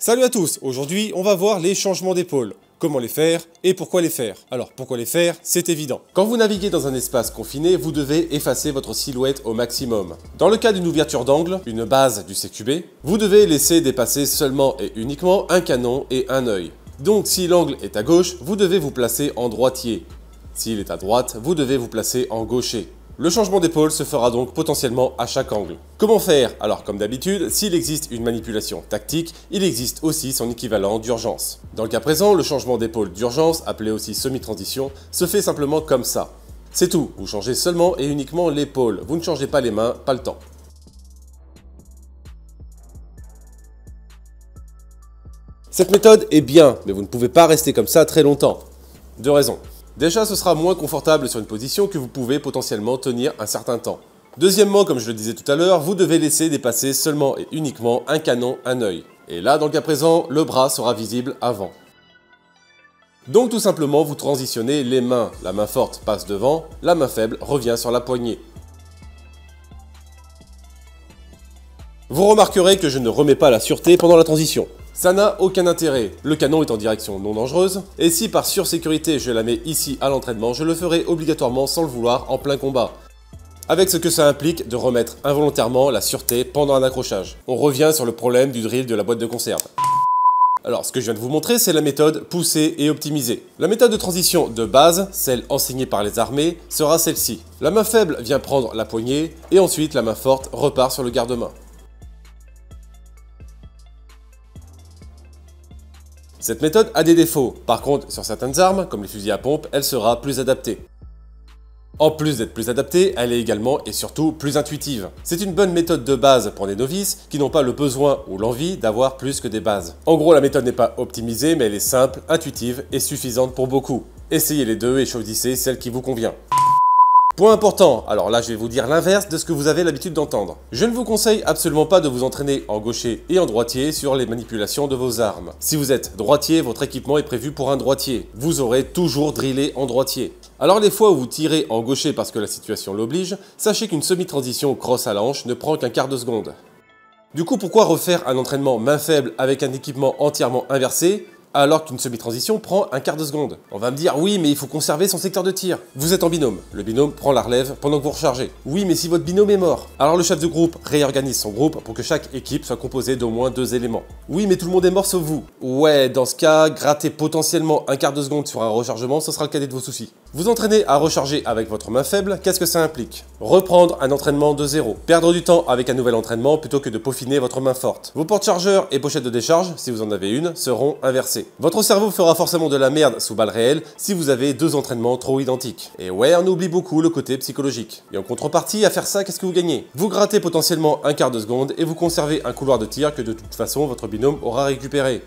Salut à tous, aujourd'hui on va voir les changements d'épaule. Comment les faire et pourquoi les faire. Alors pourquoi les faire, c'est évident. Quand vous naviguez dans un espace confiné, vous devez effacer votre silhouette au maximum. Dans le cas d'une ouverture d'angle, une base du CQB, vous devez laisser dépasser seulement et uniquement un canon et un œil. Donc si l'angle est à gauche, vous devez vous placer en droitier. S'il est à droite, vous devez vous placer en gaucher. Le changement d'épaule se fera donc potentiellement à chaque angle. Comment faire? Alors comme d'habitude, s'il existe une manipulation tactique, il existe aussi son équivalent d'urgence. Dans le cas présent, le changement d'épaule d'urgence, appelé aussi semi-transition, se fait simplement comme ça. C'est tout, vous changez seulement et uniquement l'épaule, vous ne changez pas les mains, pas le temps. Cette méthode est bien, mais vous ne pouvez pas rester comme ça très longtemps. Deux raisons. Déjà, ce sera moins confortable sur une position que vous pouvez potentiellement tenir un certain temps. Deuxièmement, comme je le disais tout à l'heure, vous devez laisser dépasser seulement et uniquement un canon, un œil. Et là, dans le cas présent, le bras sera visible avant. Donc tout simplement, vous transitionnez les mains. La main forte passe devant, la main faible revient sur la poignée. Vous remarquerez que je ne remets pas la sûreté pendant la transition. Ça n'a aucun intérêt, le canon est en direction non dangereuse, et si par sursécurité je la mets ici à l'entraînement, je le ferai obligatoirement sans le vouloir en plein combat. Avec ce que ça implique de remettre involontairement la sûreté pendant un accrochage. On revient sur le problème du drill de la boîte de conserve. Alors ce que je viens de vous montrer, c'est la méthode poussée et optimisée. La méthode de transition de base, celle enseignée par les armées, sera celle-ci. La main faible vient prendre la poignée, et ensuite la main forte repart sur le garde-main. Cette méthode a des défauts, par contre sur certaines armes, comme les fusils à pompe, elle sera plus adaptée. En plus d'être plus adaptée, elle est également et surtout plus intuitive. C'est une bonne méthode de base pour des novices qui n'ont pas le besoin ou l'envie d'avoir plus que des bases. En gros, la méthode n'est pas optimisée, mais elle est simple, intuitive et suffisante pour beaucoup. Essayez les deux et choisissez celle qui vous convient. Point important, alors là je vais vous dire l'inverse de ce que vous avez l'habitude d'entendre. Je ne vous conseille absolument pas de vous entraîner en gaucher et en droitier sur les manipulations de vos armes. Si vous êtes droitier, votre équipement est prévu pour un droitier. Vous aurez toujours drillé en droitier. Alors les fois où vous tirez en gaucher parce que la situation l'oblige, sachez qu'une semi-transition crosse à la hanche ne prend qu'un quart de seconde. Du coup, pourquoi refaire un entraînement main faible avec un équipement entièrement inversé alors qu'une semi-transition prend un quart de seconde? On va me dire, oui, mais il faut conserver son secteur de tir. Vous êtes en binôme. Le binôme prend la relève pendant que vous rechargez. Oui, mais si votre binôme est mort, alors le chef de groupe réorganise son groupe pour que chaque équipe soit composée d'au moins 2 éléments. Oui, mais tout le monde est mort sauf vous. Ouais, dans ce cas, gratter potentiellement un quart de seconde sur un rechargement, ce sera le cadet de vos soucis. Vous entraînez à recharger avec votre main faible, qu'est-ce que ça implique? Reprendre un entraînement de zéro. Perdre du temps avec un nouvel entraînement plutôt que de peaufiner votre main forte. Vos porte-chargeurs et pochettes de décharge, si vous en avez une, seront inversées. Votre cerveau fera forcément de la merde sous balle réelle si vous avez 2 entraînements trop identiques. Et ouais, on oublie beaucoup le côté psychologique. Et en contrepartie, à faire ça, qu'est-ce que vous gagnez? Vous grattez potentiellement un quart de seconde et vous conservez un couloir de tir que de toute façon votre binôme aura récupéré.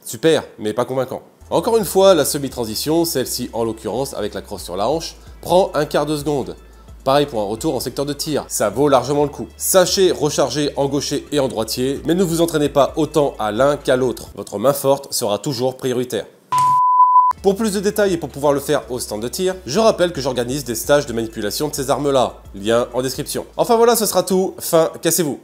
Super, mais pas convaincant. Encore une fois, la semi-transition, celle-ci en l'occurrence avec la crosse sur la hanche, prend un quart de seconde. Pareil pour un retour en secteur de tir, ça vaut largement le coup. Sachez recharger en gaucher et en droitier, mais ne vous entraînez pas autant à l'un qu'à l'autre. Votre main forte sera toujours prioritaire. Pour plus de détails et pour pouvoir le faire au stand de tir, je rappelle que j'organise des stages de manipulation de ces armes-là. Lien en description. Enfin voilà, ce sera tout. Fin, cassez-vous.